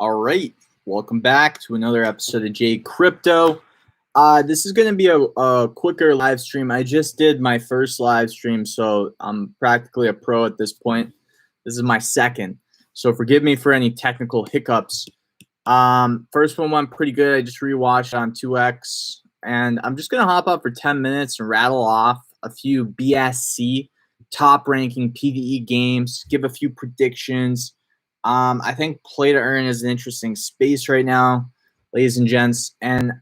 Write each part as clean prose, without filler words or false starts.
All right, welcome back to another episode of J Crypto. This is going to be a quicker live stream. I just did my first live stream, so I'm practically a pro at this point. This is my second, so forgive me for any technical hiccups. First one went pretty good. I just rewatched on 2X, and I'm just going to hop up for 10 minutes and rattle off a few BSC top-ranking P2E games, give a few predictions. I think play to earn is an interesting space right now, ladies and gents, and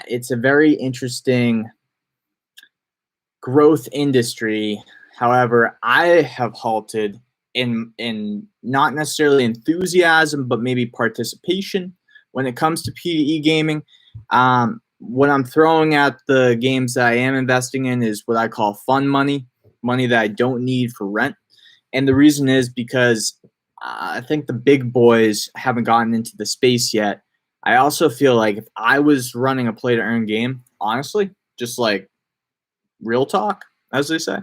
it's a very interesting growth industry. However, I have halted in not necessarily enthusiasm, but maybe participation when it comes to P2E gaming. What I'm throwing at the games that I am investing in is what I call fun money that I don't need for rent. And the reason is because I think the big boys haven't gotten into the space yet. I also feel like if I was running a play to earn game, honestly, just like real talk, as they say,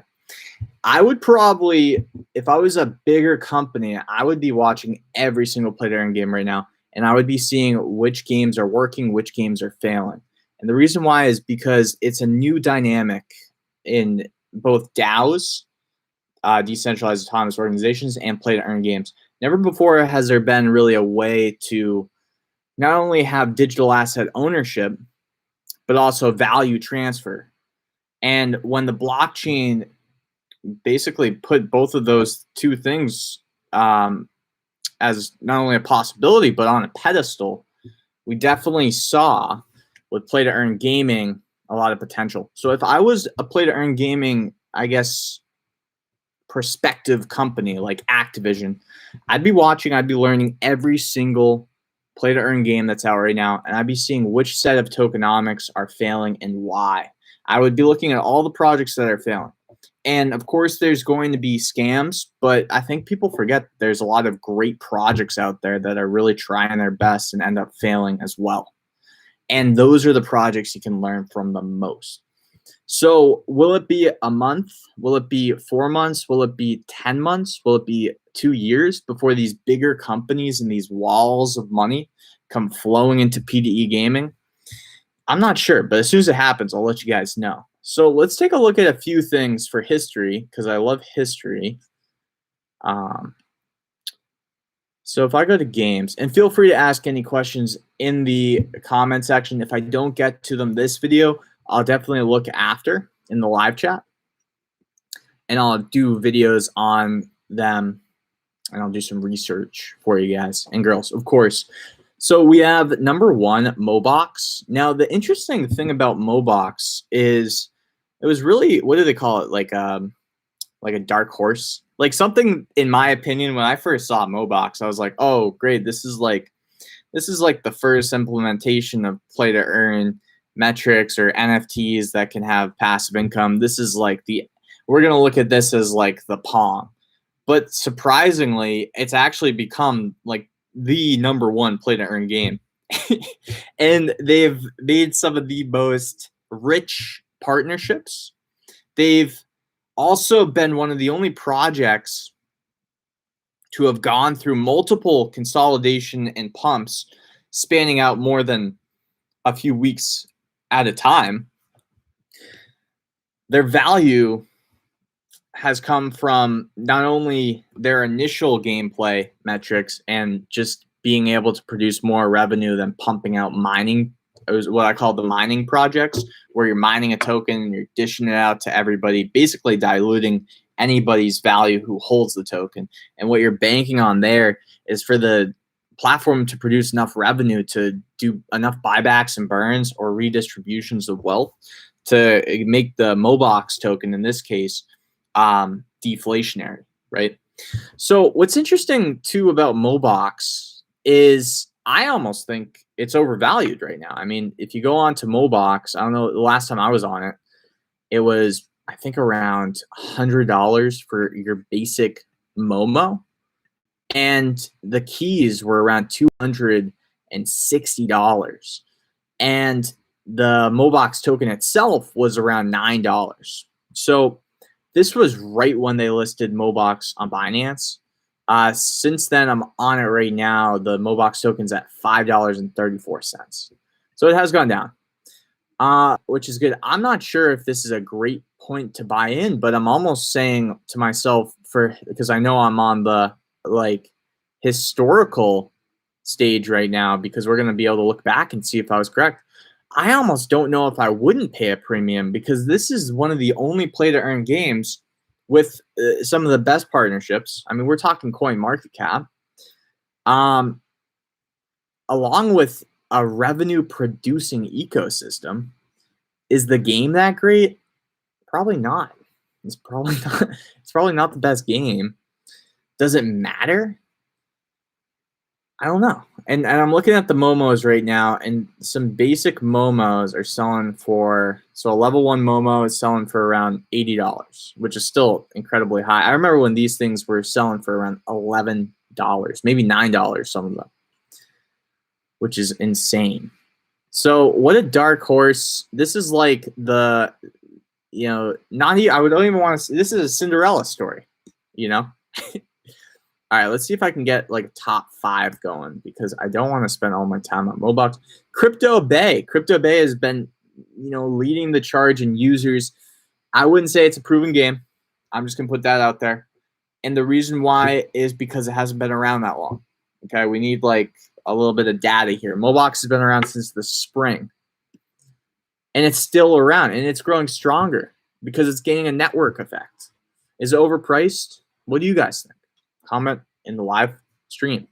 I would probably, if I was a bigger company, I would be watching every single play to earn game right now. And I would be seeing which games are working, which games are failing. And the reason why is because it's a new dynamic in both DAOs, decentralized autonomous organizations, and play to earn games. Never before has there been really a way to not only have digital asset ownership, but also value transfer. And when the blockchain basically put both of those two things as not only a possibility, but on a pedestal, we definitely saw with play to earn gaming a lot of potential. So if I was a play to earn gaming, I guess, prospective company like Activision, I'd be watching, I'd be learning every single play to earn game that's out right now, and I'd be seeing which set of tokenomics are failing and why. I would be looking at all the projects that are failing. And of course there's going to be scams, but I think people forget there's a lot of great projects out there that are really trying their best and end up failing as well. And those are the projects you can learn from the most. So will it be a month? Will it be 4 months? Will it be 10 months? Will it be 2 years before these bigger companies and these walls of money come flowing into P2E gaming? I'm not sure, but as soon as it happens, I'll let you guys know. So let's take a look at a few things for history, because I love history. So if I go to games, and feel free to ask any questions in the comment section. If I don't get to them this video, I'll definitely look after in the live chat, and I'll do videos on them, and I'll do some research for you guys and girls, of course. So we have number one, Mobox. Now, the interesting thing about Mobox is it was really, what do they call it? Like a dark horse, like something, in my opinion, when I first saw Mobox, I was like, oh, great. This is like the first implementation of play to earn metrics or NFTs that can have passive income. This is like we're going to look at this as like the Pong. But surprisingly, it's actually become like the number one play to earn game. And they've made some of the most rich partnerships. They've also been one of the only projects to have gone through multiple consolidation and pumps spanning out more than a few weeks at a time. Their value has come from not only their initial gameplay metrics and just being able to produce more revenue than pumping out mining. It was what I call the mining projects, where you're mining a token and you're dishing it out to everybody, basically diluting anybody's value who holds the token. And what you're banking on there is for the platform to produce enough revenue to do enough buybacks and burns or redistributions of wealth to make the Mobox token, in this case, deflationary, right? So what's interesting too about Mobox is I almost think it's overvalued right now. I mean, if you go on to Mobox, I don't know, the last time I was on it, it was, I think, around $100 for your basic Momo. And the keys were around $260. And the Mobox token itself was around $9. So this was right when they listed Mobox on Binance. Since then, I'm on it right now. The Mobox token's at $5.34. So it has gone down, which is good. I'm not sure if this is a great point to buy in, but I'm almost saying to myself, because I know I'm on the like historical stage right now, because we're going to be able to look back and see if I was correct. I almost don't know if I wouldn't pay a premium, because this is one of the only play to earn games with some of the best partnerships. I mean, we're talking coin market cap, along with a revenue producing ecosystem. Is the game that great? Probably not. It's probably not. It's probably not the best game. Does it matter? I don't know. And I'm looking at the Momos right now, and some basic Momos are selling for, so a level 1 Momo is selling for around $80, which is still incredibly high. I remember when these things were selling for around $11, maybe $9, some of them, which is insane. So what a dark horse. This is like the, not even, I would don't even want to, this is a Cinderella story, All right, let's see if I can get like top 5 going, because I don't want to spend all my time on Mobox. Crypto Bay has been, leading the charge in users. I wouldn't say it's a proven game. I'm just going to put that out there. And the reason why is because it hasn't been around that long. Okay, we need like a little bit of data here. Mobox has been around since the spring, and it's still around, and it's growing stronger because it's gaining a network effect. Is it overpriced? What do you guys think? Comment in the live stream,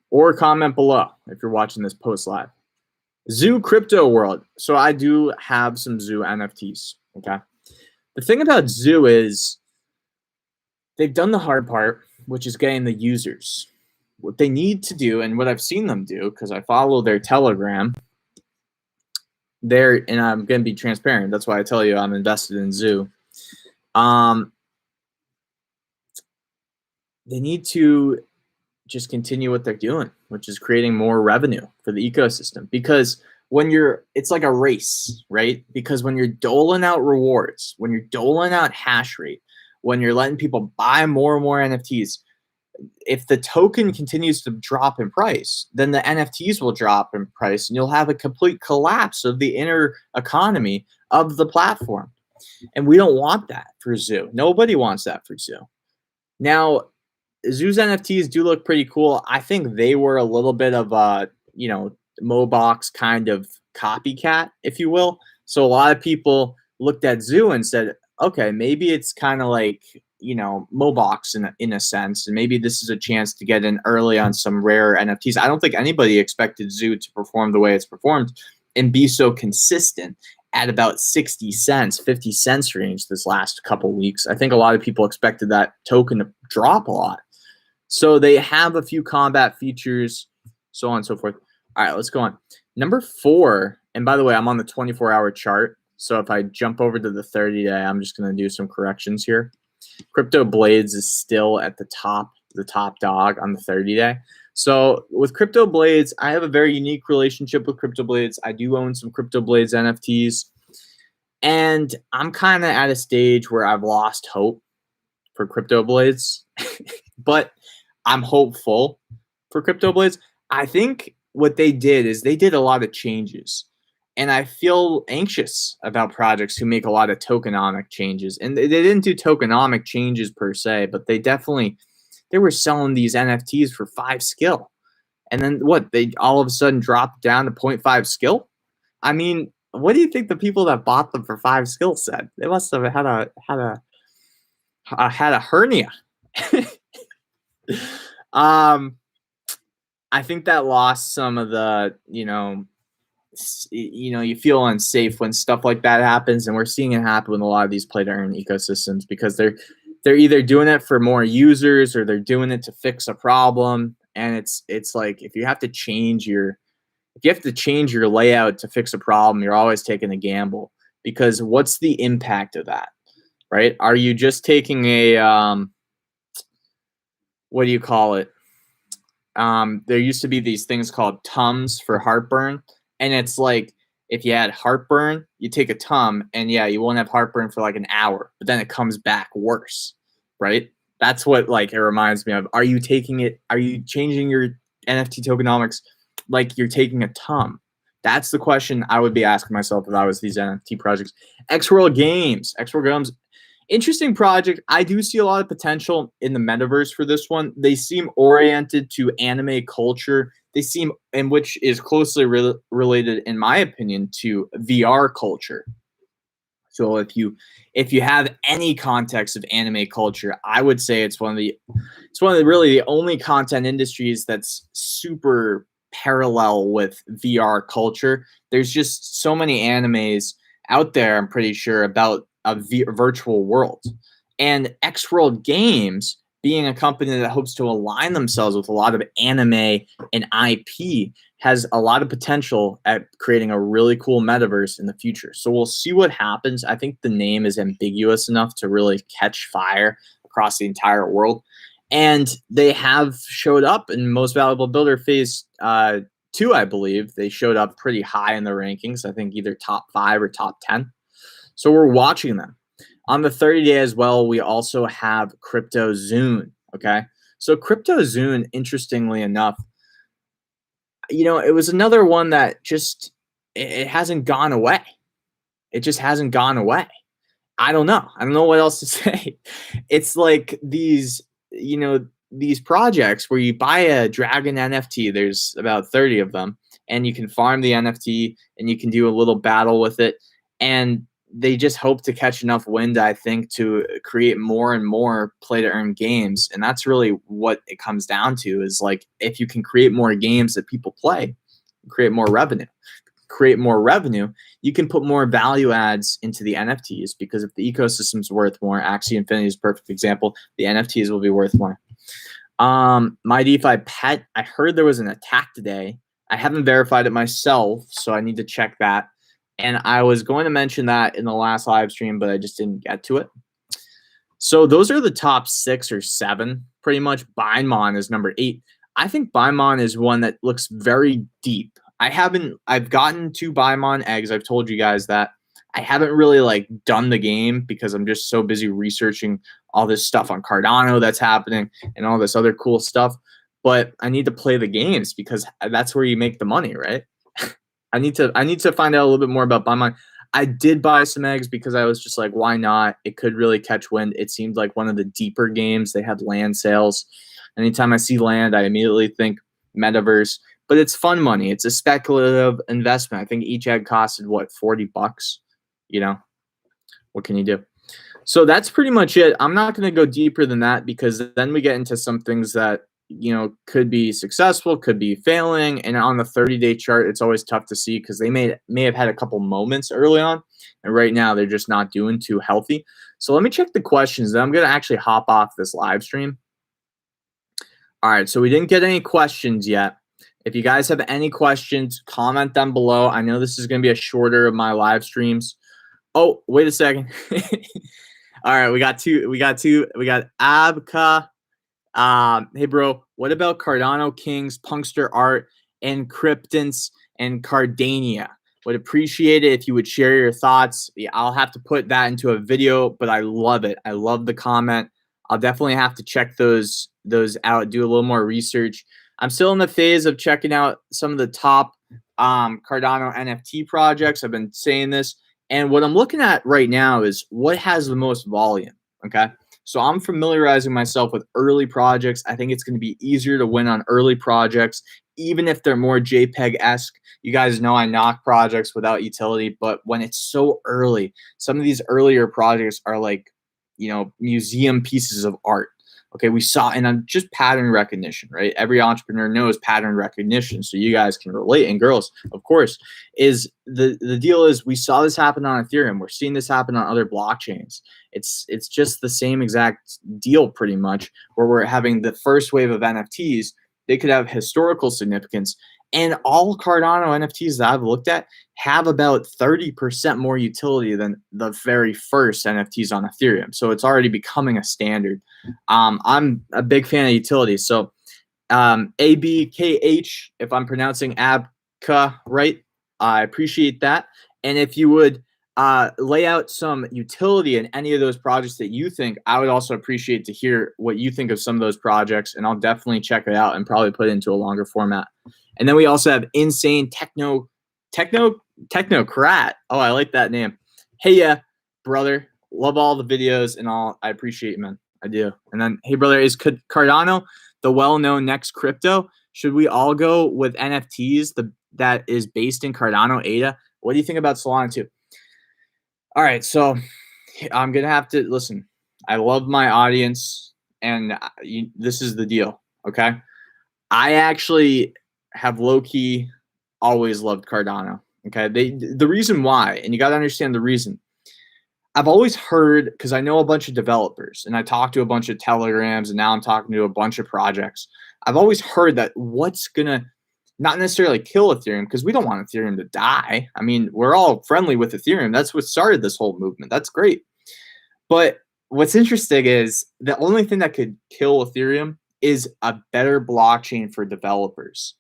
or comment below if you're watching this post live. Zoo Crypto World. So I do have some Zoo NFTs. Okay. The thing about Zoo is they've done the hard part, which is getting the users. What they need to do, and what I've seen them do, because I follow their Telegram, and I'm going to be transparent. That's why I tell you I'm invested in Zoo. They need to just continue what they're doing, which is creating more revenue for the ecosystem. Because it's like a race, right? Because when you're doling out rewards, when you're doling out hash rate, when you're letting people buy more and more NFTs, if the token continues to drop in price, then the NFTs will drop in price, and you'll have a complete collapse of the inner economy of the platform. And we don't want that for Zoo. Nobody wants that for Zoo. Now, Zoo's NFTs do look pretty cool. I think they were a little bit of a, Mobox kind of copycat, if you will. So a lot of people looked at Zoo and said, okay, maybe it's kind of like, Mobox in a sense, and maybe this is a chance to get in early on some rare NFTs. I don't think anybody expected Zoo to perform the way it's performed and be so consistent at about 60 cents, 50 cents range this last couple weeks. I think a lot of people expected that token to drop a lot. So they have a few combat features, so on and so forth. All right, let's go on. Number 4, and by the way, I'm on the 24-hour chart. So if I jump over to the 30-day, I'm just going to do some corrections here. Crypto Blades is still at the top dog on the 30-day. So with Crypto Blades, I have a very unique relationship with Crypto Blades. I do own some Crypto Blades NFTs. And I'm kind of at a stage where I've lost hope for Crypto Blades. But I'm hopeful for Crypto Blades. I think what they did is they did a lot of changes. And I feel anxious about projects who make a lot of tokenomic changes. And they didn't do tokenomic changes per se, but they were selling these NFTs for 5 skill. And then they all of a sudden dropped down to 0.5 skill? I mean, what do you think the people that bought them for 5 skill said? They must have had a hernia. I think that lost some of the, you feel unsafe when stuff like that happens, and we're seeing it happen with a lot of these play to earn ecosystems, because they're either doing it for more users or they're doing it to fix a problem. And it's like, if you have to change your layout to fix a problem, you're always taking a gamble, because what's the impact of that, right? Are you just taking a what do you call it? There used to be these things called Tums for heartburn. And it's like, if you had heartburn, you take a Tum, and yeah, you won't have heartburn for like an hour, but then it comes back worse, right? That's what like it reminds me of. Are you taking it? Are you changing your NFT tokenomics like you're taking a TUM? That's the question I would be asking myself if I was these NFT projects. Xworld Games, interesting project. I do see a lot of potential in the metaverse for this one. They seem oriented to anime culture. They seem, and which is closely related, in my opinion, to VR culture. So if you have any context of anime culture, I would say it's one of the really the only content industries that's super parallel with VR culture. There's just so many animes out there, I'm pretty sure, about a virtual world. And X World Games, being a company that hopes to align themselves with a lot of anime and IP, has a lot of potential at creating a really cool metaverse in the future. So we'll see what happens. I think the name is ambiguous enough to really catch fire across the entire world. And they have showed up in Most Valuable Builder Phase 2, I believe. They showed up pretty high in the rankings. I think either top 5 or top 10. So we're watching them. On the 30-day as well, we also have CryptoZoon, okay? So CryptoZoon, interestingly enough, it was another one that just it hasn't gone away. It just hasn't gone away. I don't know. I don't know what else to say. It's like these projects where you buy a dragon NFT. There's about 30 of them, and you can farm the NFT and you can do a little battle with it. And they just hope to catch enough wind, I think, to create more and more play to earn games. And that's really what it comes down to, is like, if you can create more games that people play, create more revenue. You can put more value adds into the NFTs, because if the ecosystem's worth more, Axie Infinity is a perfect example, the NFTs will be worth more. My DeFi pet, I heard there was an attack today. I haven't verified it myself, so I need to check that. And I was going to mention that in the last live stream, but I just didn't get to it. So those are the top 6 or 7, pretty much. Bimon is number 8. I think Bimon is one that looks very deep. I've gotten 2 Bimon eggs. I've told you guys that. I haven't really done the game because I'm just so busy researching all this stuff on Cardano that's happening and all this other cool stuff. But I need to play the games because that's where you make the money, right? I need to find out a little bit more about Bimon. I did buy some eggs because I was just like, why not? It could really catch wind. It seemed like one of the deeper games. They had land sales. Anytime I see land, I immediately think metaverse. But it's fun money. It's a speculative investment. I think each egg costed, what, $40? What can you do? So that's pretty much it. I'm not going to go deeper than that, because then we get into some things that could be successful, could be failing. And on the 30-day chart, it's always tough to see because they may have had a couple moments early on, and right now they're just not doing too healthy. So let me check the questions. Then I'm going to actually hop off this live stream. All right, so we didn't get any questions yet. If you guys have any questions, comment them below. I know this is going to be a shorter of my live streams. Oh, wait a second. All right, we got Abka. Hey bro, what about Cardano Kings, Punkster Art, and Cryptons and Cardania? Would appreciate it if you would share your thoughts. Yeah, I'll have to put that into a video, but I love it. I love the comment. I'll definitely have to check those out, do a little more research. I'm still in the phase of checking out some of the top Cardano NFT projects. I've been saying this, and what I'm looking at right now is what has the most volume. Okay. So I'm familiarizing myself with early projects. I think it's going to be easier to win on early projects, even if they're more JPEG-esque. You guys know I knock projects without utility, but when it's so early, some of these earlier projects are like, museum pieces of art. Okay, we saw, and I'm just pattern recognition, right? Every entrepreneur knows pattern recognition, so you guys can relate. And girls, of course, is the deal is we saw this happen on Ethereum. We're seeing this happen on other blockchains. It's just the same exact deal, pretty much, where we're having the first wave of NFTs. They could have historical significance, and all Cardano NFTs that I've looked at have about 30% more utility than the very first NFTs on Ethereum. So it's already becoming a standard. I'm a big fan of utility. So ABKH, if I'm pronouncing Abka right, I appreciate that. And if you would lay out some utility in any of those projects that you think. I would also appreciate to hear what you think of some of those projects, and I'll definitely check it out and probably put it into a longer format. And then we also have Insane Technocrat. Oh, I like that name. Hey, yeah, brother. Love all the videos and all. I appreciate you, man. I do. And then, hey, brother, is Cardano the well-known next crypto? Should we all go with NFTs that is based in Cardano ADA? What do you think about Solana too? All right, so I'm gonna have to listen. I love my audience, and this is the deal. Okay, I actually have low key always loved Cardano. Okay, the reason why, and you got to understand the reason. I've always heard, because I know a bunch of developers and I talked to a bunch of telegrams and now I'm talking to a bunch of projects. I've always heard that what's going to not necessarily kill Ethereum, because we don't want Ethereum to die. I mean, we're all friendly with Ethereum. That's what started this whole movement. That's great. But what's interesting is the only thing that could kill Ethereum is a better blockchain for developers.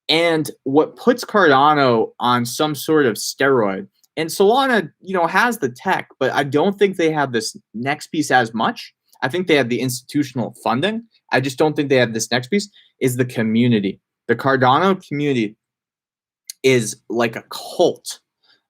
And what puts Cardano on some sort of steroid, and Solana, has the tech, but I don't think they have this next piece as much. I think they have the institutional funding. I just don't think they have this next piece, is the community. The Cardano community is like a cult,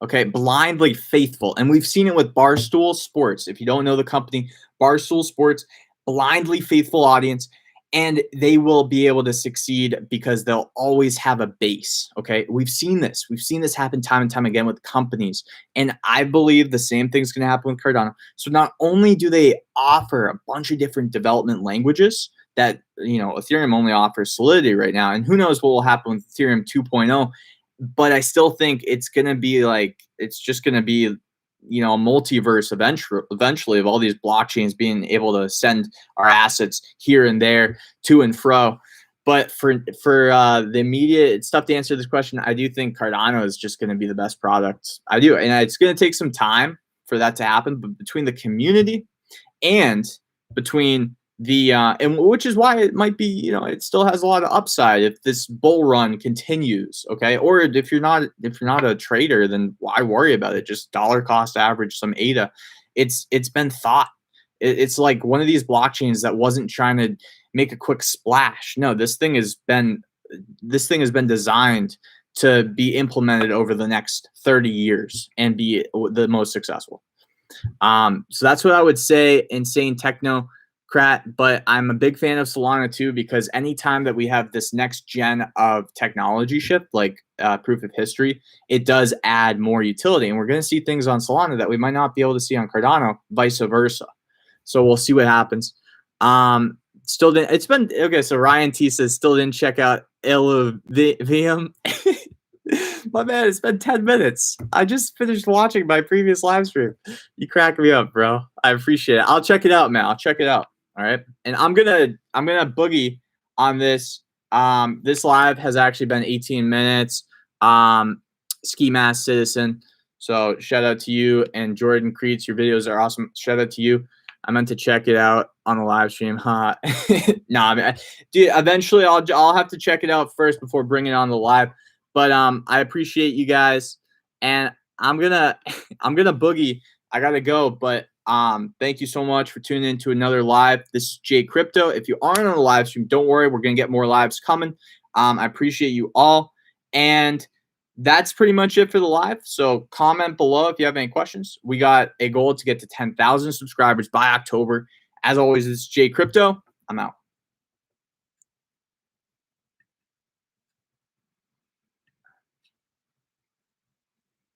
okay? Blindly faithful. And we've seen it with Barstool Sports. If you don't know the company, Barstool Sports, blindly faithful audience. And they will be able to succeed because they'll always have a base, okay? We've seen this. We've seen this happen time and time again with companies. And I believe the same thing's going to happen with Cardano. So not only do they offer a bunch of different development languages that, Ethereum only offers Solidity right now. And who knows what will happen with Ethereum 2.0. But I still think it's going to be it's just going to be a multiverse eventually of all these blockchains being able to send our assets here and there, to and fro. But for the immediate, it's tough to answer this question. I do think Cardano is just going to be the best product. I do. And it's going to take some time for that to happen. But between the community and between the and which is why it might be, it still has a lot of upside if this bull run continues, okay? Or if you're not a trader, then why worry about it? Just dollar cost average some ADA. It's been thought. It's like one of these blockchains that wasn't trying to make a quick splash. No, this thing has been designed to be implemented over the next 30 years and be the most successful. So that's what I would say. Insane Technocrat, but I'm a big fan of Solana too, because anytime that we have this next gen of technology shift, like proof of history, it does add more utility. And we're going to see things on Solana that we might not be able to see on Cardano, vice versa. So we'll see what happens. Still didn't, it's been, okay, so Ryan T says still didn't check out Illuvium. My man, it's been 10 minutes. I just finished watching my previous live stream. You crack me up, bro. I appreciate it. I'll check it out, man. I'll check it out. All right. And I'm gonna boogie on this. This live has actually been 18 minutes. Ski Mask Citizen. So shout out to you, and Jordan Creets. Your videos are awesome. Shout out to you. I meant to check it out on the live stream. Huh? Nah, man. Dude, eventually I'll have to check it out first before bringing it on the live. But I appreciate you guys, and I'm gonna boogie. I gotta go, but thank you so much for tuning in to another live. This is Jay Crypto. If you aren't on the live stream, don't worry, we're gonna get more lives coming. I appreciate you all, and that's pretty much it for the live. So comment below if you have any questions. We got a goal to get to 10,000 subscribers by October. As always, this is Jay Crypto. I'm out.